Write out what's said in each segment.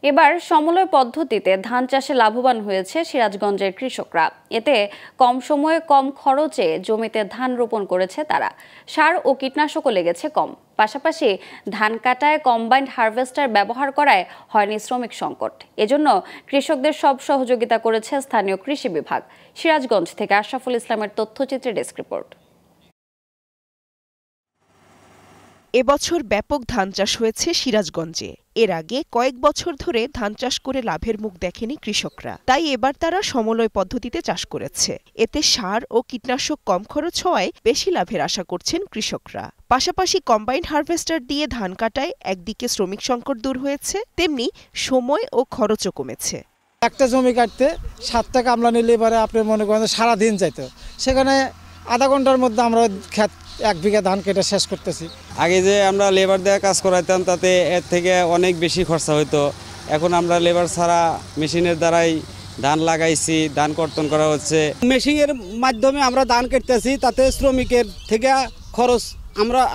এবার সমলয় পদ্ধতিতে ধান চাষে লাভবান হয়েছে সিরাজগঞ্জের কৃষকরা। এতে কম সময়ে কম খরচে জমিতে ধান রোপণ করেছে তারা। সার ও কীটনাশকও লেগেছে কম। পাশাপাশি ধান কাটায় কম্বাইন্ড হারভেস্টার ব্যবহার করায় হয়নি শ্রমিক সংকট। এজন্য কৃষকদের সব সহযোগিতা করেছে স্থানীয় কৃষি বিভাগ। সিরাজগঞ্জ থেকে আশরাফুল ইসলামের তথ্যচিত্রে ডেস্ক রিপোর্ট। এবছর ব্যাপক ধান চাষ হয়েছে সিরাজগঞ্জে। এর আগে কয়েক বছর ধরে ধান চাষ করে লাভের মুখ দেখেনি কৃষকরা, তাই এবার তারা সমলয় পদ্ধতিতে চাষ করেছে। এতে সার ও কীটনাশক কম খরচ হওয়ায় বেশি লাভের আশা করছেন কৃষকরা। পাশাপাশি কম্বাইন্ড হারভেস্টার দিয়ে ধান কাটায় একদিকে শ্রমিক সংকট দূর হয়েছে, তেমনি সময় ও খরচও কমেছে। একটা জমি কাটতে 7 টাকা আমলা নিলে এবারে আপনি মনে করেন সারাদিন যাইতো, সেখানে আধা ঘন্টার মধ্যে আমরা ক্ষেত 1 বিঘা ধান কেটে শেষ করতেছি। আগে যে আমরা লেবার দিয়ে কাজ করাইতাম তাতে এর থেকে অনেক বেশি খরচা হতো। এখন আমরা লেবার ছাড়া মেশিনের দ্বারাই ধান লাগাইছি, ধান কর্তন করা হচ্ছে। মেশিনের মাধ্যমে আমরা ধান কাটতেছি, তাতে শ্রমিকের থেকে খরচ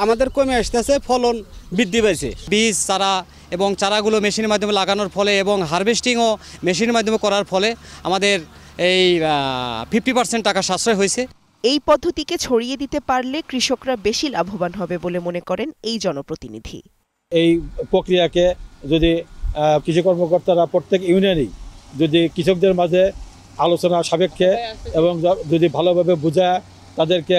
আমাদের কমে আসতেছে, ফলন বৃদ্ধি পাইছে। বীজ চারা এবং চারাগুলো মেশিনের মাধ্যমে লাগানোর ফলে এবং হারভেস্টিংও মেশিনের মাধ্যমে করার ফলে আমাদের এই 50% টাকা সাশ্রয় হয়েছে। এই পদ্ধতিকে ছড়িয়ে দিতে পারলে কৃষকরা বেশি লাভবান হবে বলে মনে করেন এই জনপ্রতিনিধি। এই প্রক্রিয়াকে যদি কৃষি কর্মকর্তারা প্রত্যেক ইউনিয়নেই যদি কৃষকদের মাঝে আলোচনা সাপেক্ষে এবং যদি ভালোভাবে বোঝায় তাদেরকে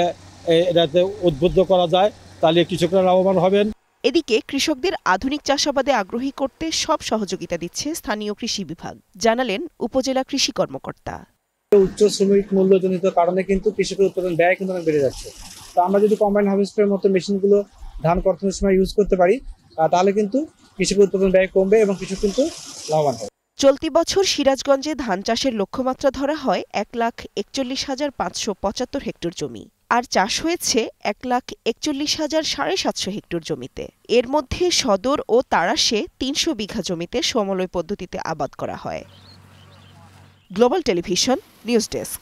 এটাতে উদ্বুদ্ধ করা যায়, তাহলে কৃষকরা লাভবান হবেন। এদিকে কৃষকদের আধুনিক চাষাবাদে আগ্রহী করতে সব সহযোগিতা দিচ্ছে স্থানীয় কৃষি বিভাগ, জানালেন উপজেলা কৃষি কর্মকর্তা। উচ্চ শ্রমিক মূল্যজনিত কারণে কিন্তু কৃষকের উৎপাদন ব্যয় কিন্তু অনেক বেড়ে যাচ্ছে। তো আমরা যদি কম্বাইন্ড হারভেস্টারের মতো মেশিনগুলো ধান কর্তনের সময় ইউজ করতে পারি, তাহলে কিন্তু কৃষকের উৎপাদন ব্যয় কমবে এবং কৃষক কিন্তু লাভবান হবে। চলতি বছর সিরাজগঞ্জে ধান চাষের লক্ষ্যমাত্রা ধরা হয় 1,41,575 হেক্টর জমি, আর চাষ হয়েছে 1,41,750 হেক্টর জমিতে। এর মধ্যে সদর ও তাড়াশে 300 বিঘা জমিতে সমলয় পদ্ধতিতে আবাদ করা হয়। Global television news desk.